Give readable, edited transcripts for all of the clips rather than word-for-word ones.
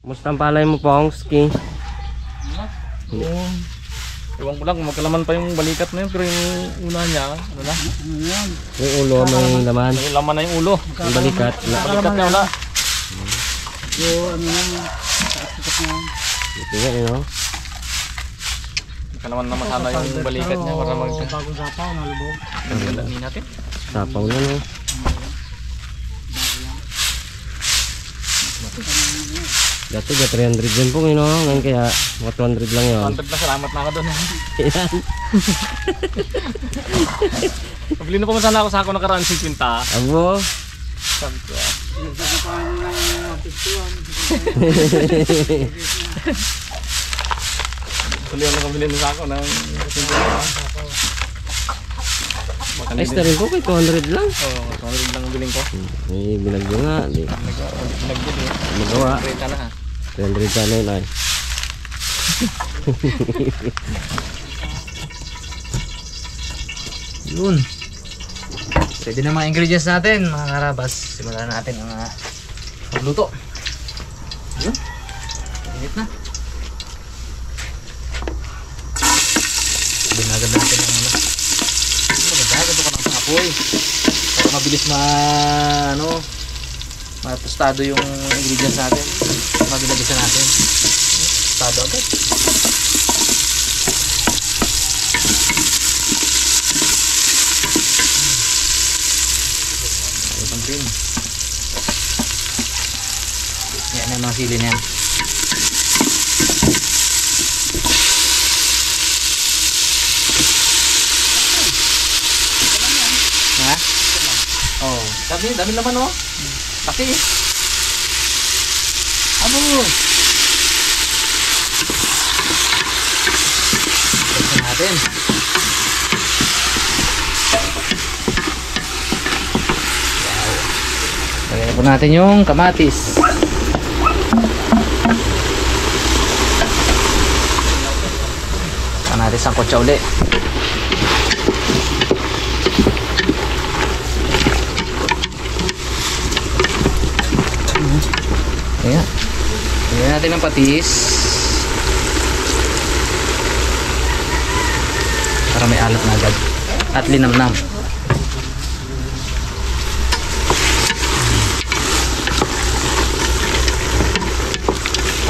Musta ang palay mo, Pongski? Ewan ko lang, magkalaman pa yung balikat na yun, pero yung una niya, ano na? Yung ulo, may laman. May laman na yung ulo. Yung balikat. Balikat na wala. Yung ano Ito nga, yun, oh. Magkalaman naman sana yung balikat niya para bagong sapaw na lubog. magkalamin natin. Sapaw na, no? Dati ga 300 din po, no? Ngayon kaya, mga 200 lang yun. 100 na, salamat na ako doon. Yan. Pabili na pa man sana ako sa ako nakaraan 50. Abo. Sabi ko, Nagsasapahan nyo lang yung 51. tuloy ako nakabili na sa ako ng 50. Ayos na rin po, kay 200 lang. Oo, 200 lang ang biling ko. May binagyo nga, di. Nagbili. Magawa. 30 na ha. 300 ka na yun, ay. Yun. Pwede na mga ingredients natin, mga karabas. Simulan natin ang pagluto. Yun. Init na. Binagad natin ang ano. Magandagad ko ng apoy. Para mabilis matostado yung ingredients natin. Maginagisa natin. Tostado agad. Itong green. Yan ang mga sili na yan. Ha? Oh, dami naman oh. Pati. Abo. Ito natin. Lagyan po natin yung kamatis. Saan natin sangkotsa uli. Ayan. Lagyan natin ng patis. Para may alat na agad. At linamnam.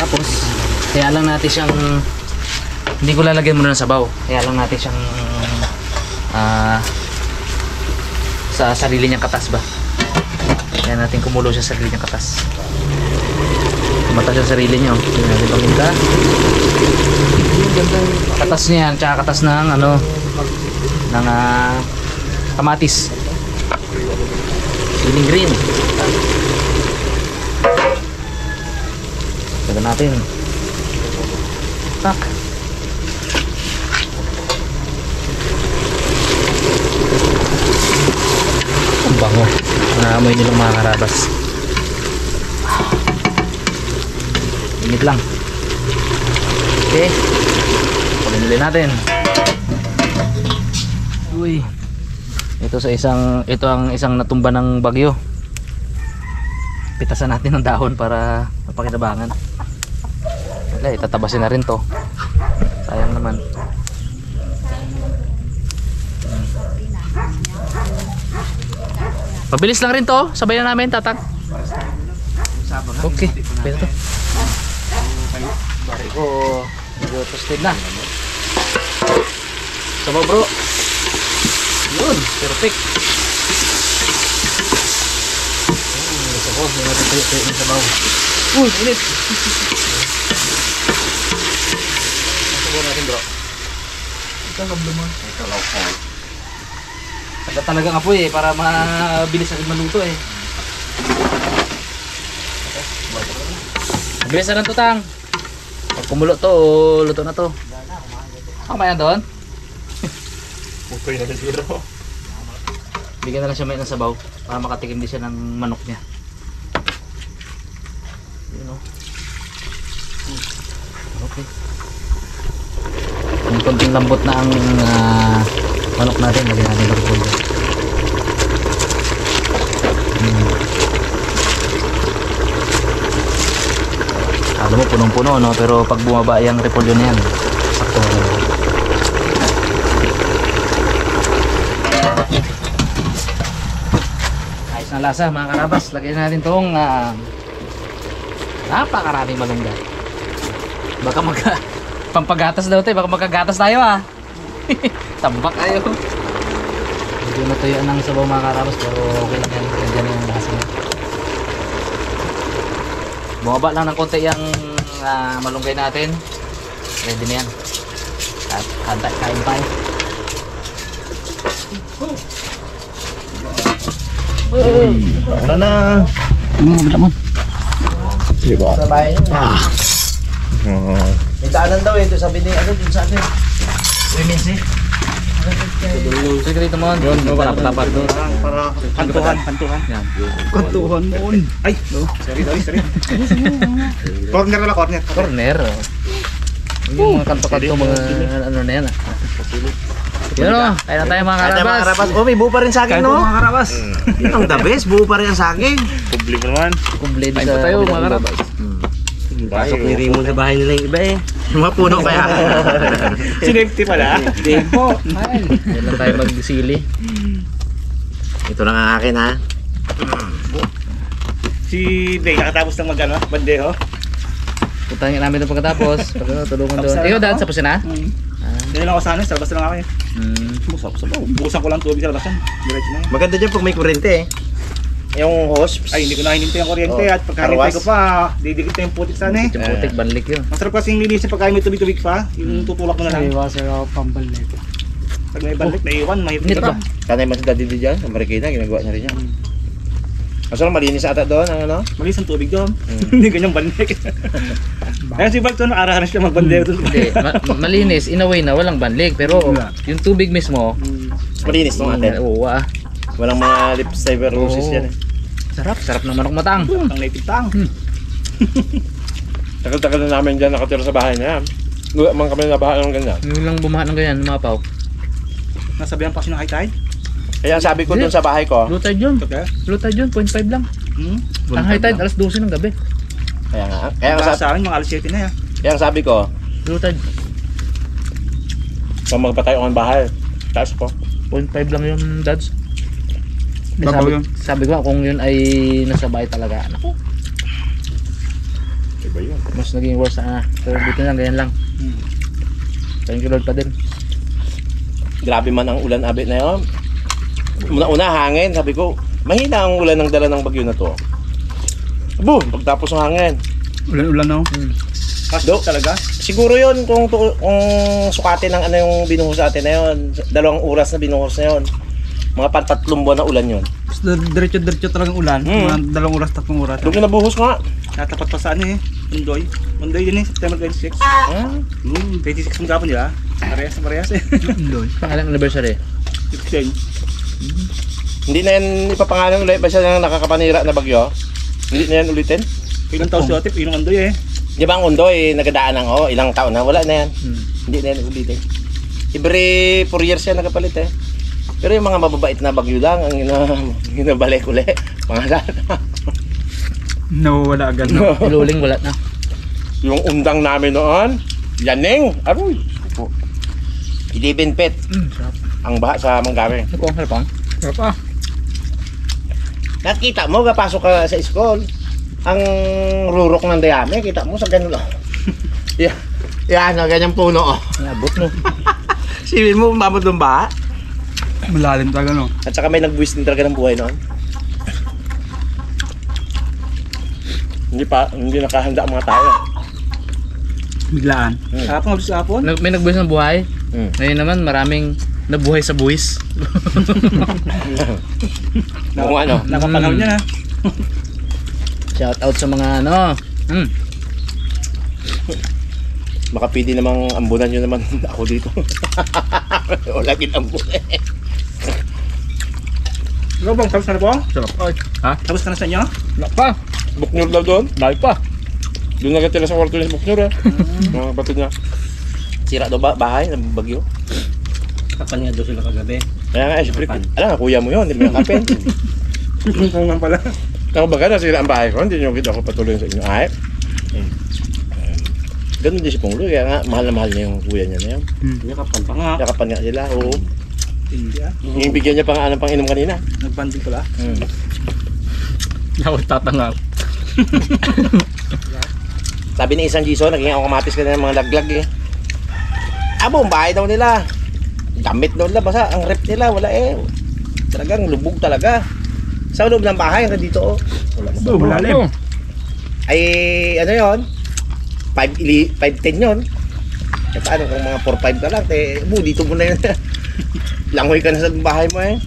Tapos, kaya lang natin siyang hindi ko lalagyan muna ng sabaw. Kaya lang natin siyang sa sarili niyang katas ba. Kaya natin kumulo siya sa sarili niyang katas. Kumata siya sa sarili niya. Hindi natin paminta. Katas niya yan. Tsaka katas ng ng kamatis. Siling green. Lagyan natin. Tak. Ang bango. Naamoy nilang mga karabas. Init lang. Okay. Kunin natin. Uy. Ito ang isang natumba ng bagyo. Pitasan natin ng dahon para mapakinabangan. Wala, itatabasin na rin to. Sayang naman. Pabilis lang rin to. Sabayan namin, tatak. Okay, pwede to. Bari ko, medyo toasted na. Sabaw bro. Yun, perfect. Sabaw, may natin tayo yung sabaw. Uy, init. Sabaw natin bro. Ito kablo mo. Ito lang po. Taga talagang apoy para mabilis natin maluto eh. Mabilis na lang to tang. Pag kumulo to, luto na to. Kamaya doon. Okay na siguro. Bigyan na lang siya may ng sabaw para makatikim din siya ng manok niya. Yun o. Okay. Kung konting lambot na ang manok natin, lagyan natin ng repolyo. Halo Alam mo, punong-puno, no? Pero pag bumaba yung repolyo na yan, sakto. Ayos na lasa, mga karabas. Lagyan natin itong napakaraming malunggay. Baka pampagatas daw tayo, baka magkagatas tayo tambak tayo. Hindi natuyuan ng sabaw, mga karabas, pero okay lang yan. Ganyan yung lasa niya. Bumaba lang ng konti yung malunggay natin. Ready na yan. Kain tayo. Tara na. Diba? Sabay nyo. May daanan daw ito, sabi ni ano dun sa akin. Reminsi. Sige dito mo. Yun, dapat doon. Para kantuhan. Yan. Kantuhan mo. Ay, no. Sorry. Corner wala, corner. Corner. Yung mga kanto-kanto, mga ano na yan. Yun o, kaya na tayo mga karabas. Oh, may buo pa rin saging, no? Mga karabas. Yun ang the best, buo pa rin ang saging. Public naman. Kumblade sa tayo mga karabas. Pasok ni Rimo sa bahay nila yung iba eh. Yung mga puno kaya. Sinempty pala. Tempo. Yan lang tayo magsili. Ito lang ang akin, ha? Si Day, nakatapos ng mag-ano, bandeho. Putangin namin ito pagkatapos. Tulungan doon. Ikaw dahil sa pusina? Yan lang ako sana, sa labas na lang ako eh. Bukusan ko lang tubig sa labasan. Diretso na yun. Maganda dyan pag may kurente, eh. Yung hose. Ay, hindi ko na hinintay ang kuryente Oh, at pagkahinintay karwas. ko pa, didikit na yung putik sana eh. Yung putik, banlik yun. Masarap kasing linisin pagka may tubig-tubig pa, yung tutulak mo na lang. Iwasan ako pambalik. Pag may balik, naiwan, mahirap Init pa. ba? Kanay mas daddy dyan, sa Marikina, ginagawa niya rin yan. Masarap malinis ata doon, ang ano? Malis ang tubig doon. Hindi ganyang balik. Kaya si Bart, nakaraharas siya magbandero doon. Hindi, malinis, in a way na walang banlik. Pero yung tubig mismo, Malinis nung atin. oo Walang mga lip cyberrosis Oo. yan, eh. sarap ng manok matang. Ang native tang. Tagal-tagal na namin dyan nakatira sa bahay na yan. Wala man kami nabahan ng ganyan. Yung lang bumahan ng ganyan, lumapaw. Nasabihan pa kasi ng high tide. Kaya sabi ko doon sa bahay ko, Low tide yun. Okay. Low tide yun, 0.5 lang. Ang high tide, alas 12 ng gabi. kaya nga Kaya sa akin, mga alas 7 na yan. kaya ang sabi ko, Low tide, kung magpatayo ko ng bahay, taas ko. 0.5 lang yung dads. Babaw yun. Sabi ko kung yun ay nasa bahay talaga, naku, Iba yun. mas naging worse pero dito lang, ganyan lang. Thank you Lord pa din. Grabe man ang ulan abit na yun. Una-una hangin, sabi ko, mahina ang ulan ng dala ng bagyo na to. Boom! Pagtapos ng hangin. Ulan-ulan no? Do, Talaga? siguro yun kung sukatin ng ano yung binuhos sa atin na yun. 2 oras na binuhos na yun. Mga 3 buwan na ulan yun. Diretso talagang ulan. Mga 2 oras, 3 oras. Doon yung nabuhos nga. Natapat pa sa ano eh. Undoy. Undoy yun eh, September 26. 26 ang gapon nila. Parehas eh. Doon. Pangalang anniversary. 16. Hindi na yan ipapangalan ulit ba siya ng nakakapanira na bagyo? Hindi na yan ulitin? Ilang taon si Otip, yun ang undoy eh. Di ba ang Undoy, nagadaan ng ilang taon na, wala na yan. Hindi na yan ulitin. Every 4 years yan nakapalit eh. Pero yung mga mababait na bagyo lang, ang ginabalik ulit. Pangalan. Nawawala agad no? Iluling wala na. Yung undang namin noon, Yaning, aroy. 11 pet Sarap. ang baha sa Manggaring. Ano po ang harapang? Sarap Nakita mo, kapasok ka sa school, ang rurok ng dayami, kita mo sa ganun lang. Yan, ganyang puno. Nabot mo. Sipin mo, umabot ng baha. Malalim talaga no? At saka may nag-buwis din talaga ng buhay noon. Hindi nakahanda ang mga tao. Biglaan. Kapon, mabis kapon. May nagbuhis ng buhay. Ngayon naman maraming nabuhay sa buwis. Kung ano. Nakapanahon niya na. Shout out sa mga ano. Baka pwede namang ambunan nyo naman ako dito. Wala din ambunan. Ikaw bang, tapos na na po? Sarap. Ha? Tapos na na sa inyo? Wala pa. Buknur daw doon. Dahil pa. Doon nagatila sa kwarto niya sa Buknur. Mga kapatid niya. Sira daw bahay ng bagyo. Kapal nga daw sila kagabi. Kaya nga, siyempre, alam nga, kuya mo yun, hindi mo yung kapin. Kung nga pala. Ako baga, nasira ang bahay ko, hindi nyo kita ako patuloy sa inyo. Ay, Ganun din si Ponglo, kaya nga mahal na mahal niya yung kuya niya na yan. Yakapan pa nga. Yakapan nga sila, oo. Hindi ah. Yung bigyan niya pa nga ng pang-inom kanina. Nagbanding pala. Ako tatanga. Sabi ni isang Jason, naging ako kamatis ka na ng mga laglag eh. Abo, ang bahay daw nila. Damit daw nila, basta ang rep nila, wala eh. Talagang lubog talaga. Sa loob ng bahay, hanggang dito oh. Wala Malalim. Ay, ano yon? 5'10 yun. Eh, paano kung mga 4'5 ka lang, dito mo na yun. Langoy ka na sa bahay mo eh.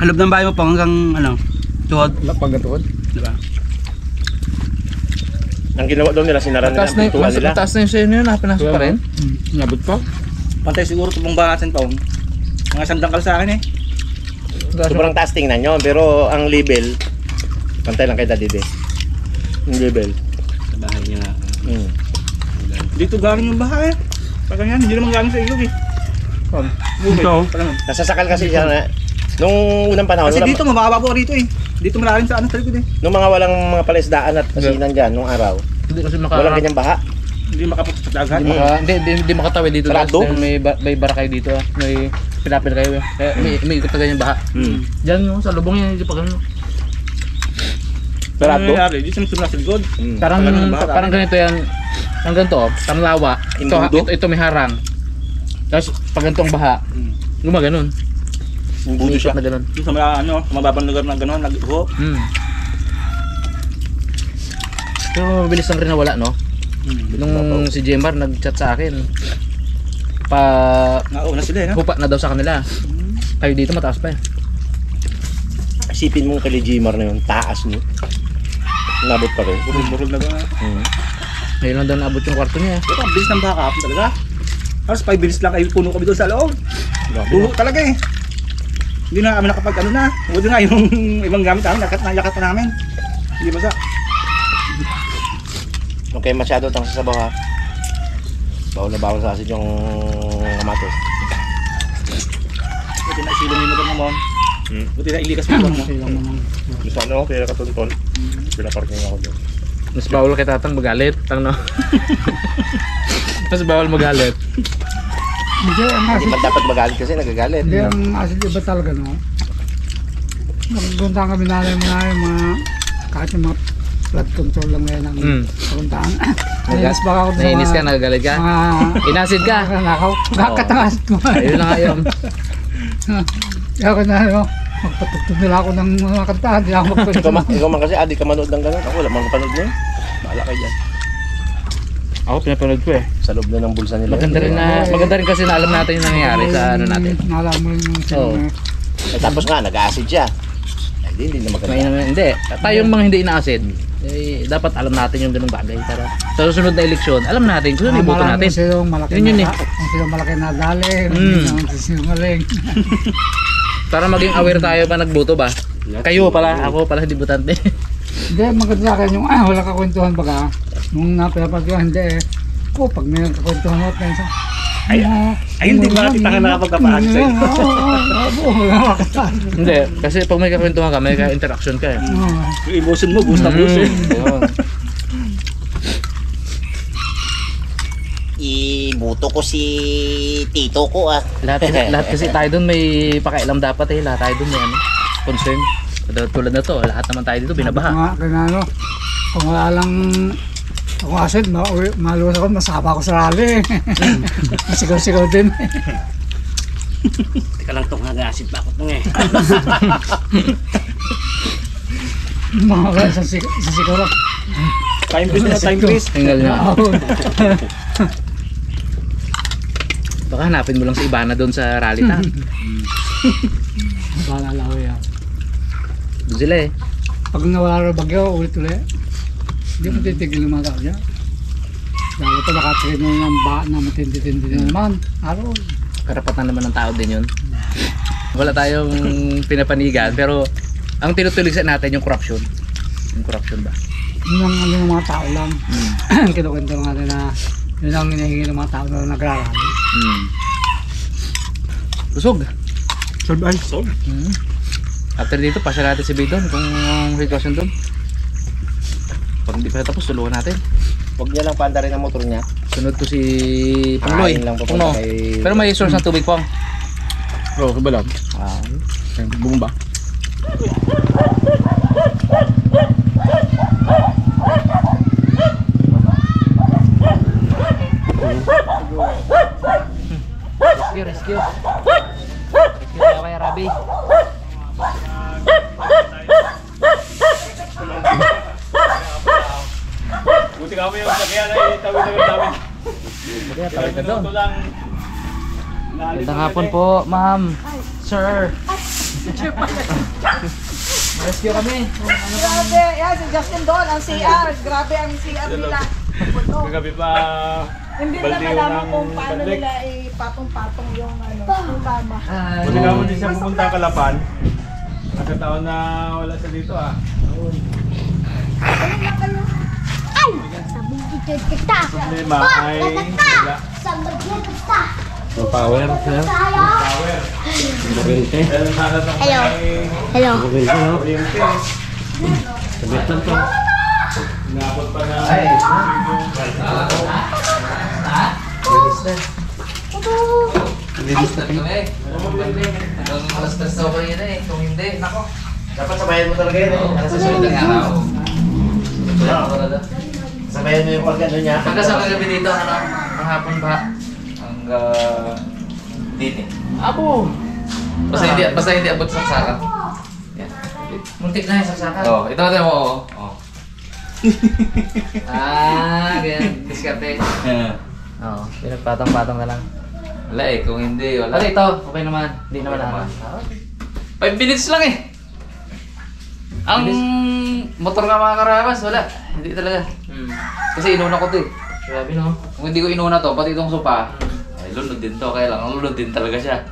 Alab ng bahay mo pa hanggang ano, tuhod. Pagkatuod. Diba? Ang ginawa daw nila, sinara nila Mataas ang na, pintuan nila. mataas na yung sa'yo yun, pinasok pa rin. Nabot pa? Pantay siguro itong bahasan pa. Mga sandang sa akin eh. Sobrang taas tingnan yun, pero ang level, pantay lang kay Daddy De. Yung level. Sa bahay niya. Dito galing yung bahay. Pag ganyan, hindi naman galing sa ilog eh. Ito. Nasasakal kasi siya na, nung unang panahon, Kasi wala- dito mababa po rito eh. Dito malalim sa ano sa likod eh. nung mga walang mga palaisdaan at kasinan dyan, nung araw, Hindi kasi walang ganyang baha. Hindi makapunta sa dagat. hindi makatawid dito. Sarado? Dahil may barakay dito. May pinapil kayo. Kaya may ikot na ganyan baha. Diyan yung sa lubong yan, hindi pa ganun. Ano nangyari? Dito sa likod. Parang Talagang baha, parang ganito yan. Ang ganito, parang lawa. Imbudo? Ito may harang. Tapos pag ganito ang baha, gumaganon. Yung budo siya. Na ganun. Dito sa mga ano, sa mababang lugar na gano'n, nag-ho. Pero mabilis lang rin nawala, no? Nung si Jemar nag-chat sa akin, Nauna sila eh, no? hupa na daw sa kanila. Kayo dito mataas pa eh. Isipin mong kay Jimar na yun, taas niyo. Nabot pa rin. Burog-burog na ba? Ngayon lang daw naabot yung kwarto niya. Ito, ang bilis ng baha kahapon talaga. Halos 5 minutes lang ay puno kami doon sa loob. Buho talaga eh. Hindi na kami nakapag ano na. Huwag nga yung ibang gamit namin, yakat pa namin. Hindi basa. Huwag kayo masyado tang sasabaw ha. Bawal na bawal sa asin yung kamatis. Buti na isilong yung motor mo mo. Buti na ilikas mo mo. Gusto ano, kaya katuntol. Pinaparking ako doon. Mas bawal kay tatang magalit. Tang no. Mas bawal magalit. Hindi, ang Hindi asid, man dapat magalit kasi nagagalit. hindi, ang asid iba talaga, no? Nagpunta kami na yung mga, kahit yung mga flood control lang ngayon ang pupuntaan. Nainis baka ako sa Nainis ka, mga, nagagalit ka. Inasid ka. nakaw, kakatakas ko. Ayun na nga yun. Kaya ako na, no, magpatugtog nila ako ng mga kantahan, hindi ako magpatugtog. Ikaw man kasi, di ka manood ng gano'n. Ako wala man kapanood niya. Bahala kayo dyan. Ako pinapanood ko eh. Sa loob na ng bulsa nila. Maganda rin kasi na alam natin yung nangyayari sa ano natin. Naalam mo yung Oo. Eh, tapos nga, nag-acid siya. Hindi na maganda. Hindi. Tayong mga hindi ina-acid, eh, dapat alam natin yung ganung bagay. Para sa susunod na eleksyon, alam natin kung sino iboto natin. Silang malaki Yun yun na, eh. kung silang malaki na dali, kung sinungaling. Para maging aware tayo pa nagboto ba? Kayo pala, ako pala hindi botante. Hindi, maganda sa akin yung, wala kakwentuhan baga. Nung napapagawa, hindi eh. Pag may kakwentuhan mo, pensa. Ayun din ba natin tangan nakapagkapahan sa'yo? Hindi, kasi pag may kakwentuhan ka, may ka-interaction ka eh. Yung emotion mo, gusto na gusto eh. Yun. Ibuto ko si tito ko Lahat kasi tayo doon may pakialam dapat eh. Lahat tayo doon may ano, concern. Tulad na to, lahat naman tayo dito binabaha. Kung wala lang kung acid, maluwas ako, masapa ako sa rally. Sigaw-sigaw din. Teka lang itong hag-acid pa ako itong eh. Mga sa sigaw lang. Time freeze na, time freeze. Tinggal niya. Baka hanapin mo lang sa Ibana doon sa rally ta. Balala ko yan. Doon sila eh. Pag nawala rin bagyo, ulit-ulit. Hindi mo titigil ng mga tao niya. Lalo pa nakatrip mo ng na matindi-tindi na naman. Araw. Karapatan naman ng tao din yun. Wala tayong pinapanigan pero ang tinutuligsan natin yung corruption. Yung corruption ba? Yun ang ano ng mga tao lang. Kinukwento natin na yun ang hinihingi ng mga tao na nagrarally. Busog. Solve ay. After dito, pasya natin si Bidon kung sitwasyon doon. Pag hindi pa tapos, tulungan natin. Huwag niya lang paanda rin ang motor niya. Sunod ko si Pungloy. Hain lang papunta Puno. kay... Pero may source ng tubig, Pong. Oo, kabalam. Bumba. Rescue, rescue. Rescue tayo kay Rabi. Buti kami yung sakyan ay tawid-tawid namin. Kaya tawid na doon. Ito lang. Magandang hapon po, ma'am. Sir. Rescue kami. Grabe, yan si Justin doon, ang CR. Grabe ang CR nila. Puno. Kagabi pa. Hindi na Balde malaman ng kung paano balik. nila ipatong-patong yung yung kama. Buti kami din siya pumunta Kalapan. Nakataon na wala siya dito ah. Ano na kayo? Problema ay wala. Ang power, sir. Kuryente. Dahil sana itong Hello. Kuryente, no? kuryente. Sabit lang to. Inabot pa na. Lilis na kami. Hanggang alas 3 na ako yun eh. Kung hindi, nako. Dapat sabayan mo talaga yun eh. Alas Sa 6 sulit ng araw. Sabayan mo yung pag-ano niya. Hanggang sa kagabi dito, ano, ang hapon ba? Hanggang din eh. Abo! Basta hindi abot sa saksakan. Yan. Muntik na yung saksakan. Oh, ito natin mo. Oh. Ganyan. Diskarte. Oo, pinagpatong-patong na lang. Wala eh, kung hindi, wala. Wala ito, okay naman. Hindi naman naman. 5 minutes lang eh. Ang motor nga mga karabas, wala. Hindi talaga. Kasi inuna ko to eh. Grabe no. Kung hindi ko inuna to, pati itong sopa, ay lunod din to. Kaya lang, lunod din talaga siya.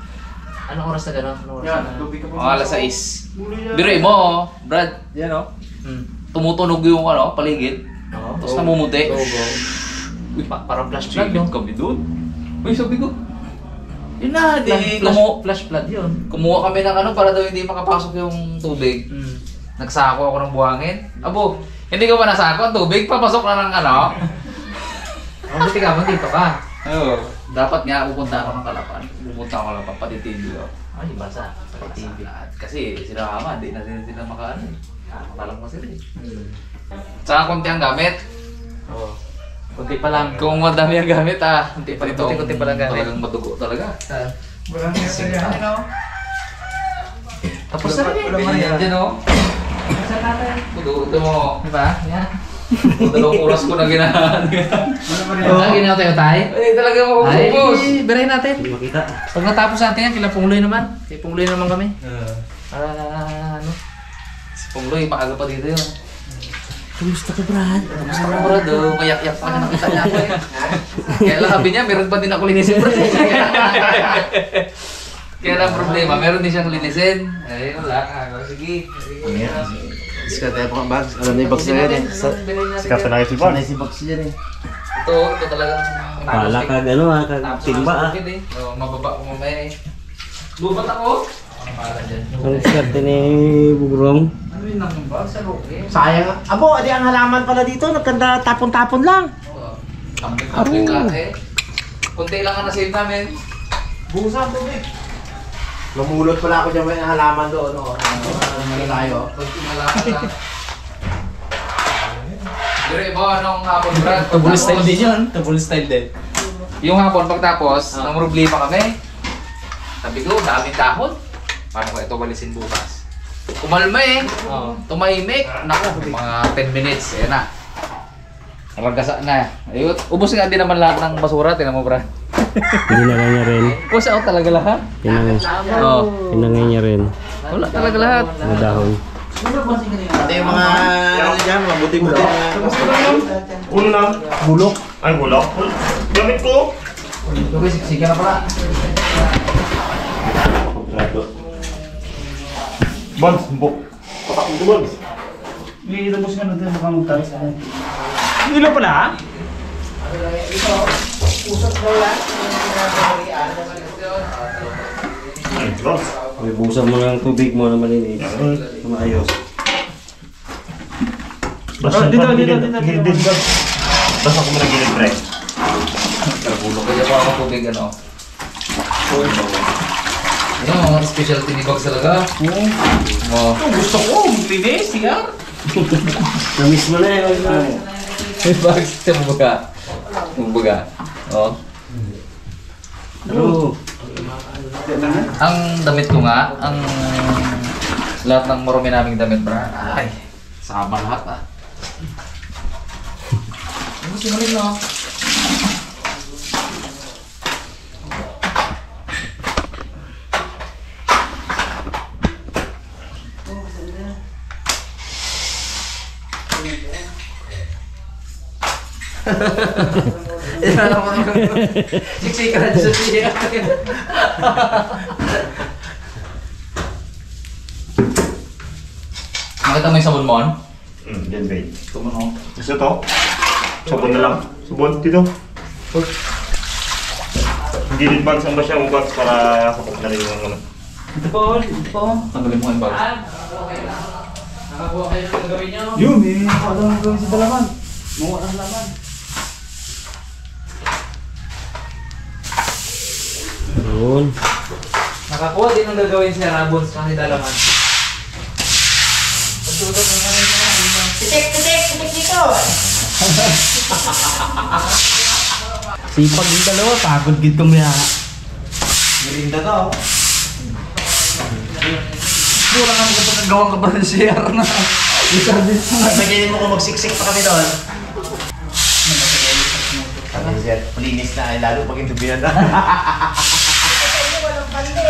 Anong oras na gano'n? Anong oras na? Mga alas 6. Biruin mo, Brad. Yan o. Tumutunog yung ano, paligid. Tapos namumuti. Uy, parang flash flood no? Kami doon. Uy, sabi ko. Yun na, di flash flood yun. Kumuha kami ng ano para daw hindi makapasok yung tubig. Nagsako ako ng buhangin. Abo, hindi ko pa nasako ang tubig, papasok na ng ano. Buti ka, dito ka. Oo. Dapat nga pupunta ako ng Kalapan. Pupunta ako ng Papatitibio. Ay, basa. Papatitibio. Kasi sila kama, di na sila makaano eh. Makalang mo sila eh. Tsaka konti ang gamit. Oo. Kunti pa lang. Kung madami ang gamit kunti pa ito. Kunti pa lang gamit. Talagang madugo talaga. Tapos na rin. Ganyan dyan o. Saan natin? Ito mo. Diba? Yan. 2 oras ko na ginahan. Ginahan tayo tayo? Ay, talaga makukubos. Ay, birahin natin. Hindi makita. Pag natapos natin yan, kila Pungloy naman. Kay Pungloy naman kami. Ano? Si Pungloy, maaga pa dito yun. Kamusta ka, Brad? Kamusta ka, Brad? Mayak-yak pa na nakita niya ako eh. Kaya lang sabi niya, meron pa din ako linisin, Brad. Kaya lang problema, meron din siyang linisin. Ay, wala. Sige. Sikat tayo pa bags. Alam na yung bags na yan eh. Sikat na si Bon. Sanay si bags yan eh. Ito talagang... Pala ka kag timba ah. Mababa ko mamaya eh. Lubat ako? Para dyan. Ang skarte ni Bugrong. Ano yun lang ba? Sa roke? Sayang. Abo, adi ang halaman pala dito. Nagkanda tapon-tapon lang. Kamping ka eh. Kunti lang ang nasave namin. Busan tubig. Mamulot pala ako dyan may halaman doon. Ano tayo? Kunti malakas lang. Pero iba anong hapon, Brad? Tubul style din yun. Tubul style din. Yung hapon pagtapos, namrubli pa kami. Sabi ko, daming kahon. Paano ko ito walisin bukas? Kumalma eh. Tumahimik. Naku, mga 10 minutes. Ayan na. Naragasa na. Ayun. Ubus nga din naman lahat ng basura. Tingnan mo, Brad. Hinangay niya rin. Ubus ako talaga lahat. Hinangay niya rin. Wala talaga lahat. Mga dahon. Pati yung mga ano dyan, mga buti-buti na... Bulok. Ay, bulok. Gamit ko. Sige na pala. Bons, buk. Patak mo Bons. Ilabos nga natin baka magtalis na. Hilo pala ha? May busan mo ng tubig mo na malinis. Na maayos. Dito. Basta ko muna gilid, pre. Karbulo kaya pa ako tubig ano. Ano, mga specialty ni Bags talaga. Oo. Gusto ko, maglinis, siya. Na-miss mo na eh. May Bags, kumbaga. Kumbaga. Oo. Ano? Ang damit ko nga, ang lahat ng marumi naming damit bra. Ay, sama lahat ah. Ano simulim no? Siksikan sa siya. Nakita mo yung sabon mo? Yan, babe. Sabon mo. Gusto to? Sabon na lang. Sabon, dito. Gilid bags ang ba siya ang bags para kapag na rin yung ano. Ito po. Tanggalin mo yung bag. Nakakuha kayo ng gagawin nyo? Yun, eh. Ano ang gawin sa dalaman? Mga ang laman. Yun. Nakakuha din ang gagawin si Rabons kasi dalaman. Titik dito. Sipag yung dalawa, pagod gid kong niya. Mirinda to. Mura nga mga pagkagawang ka ba ng CR na? Pagkinin mo kung magsiksik pa kami doon. Malinis na, lalo pag indubihan na. Walang bandi.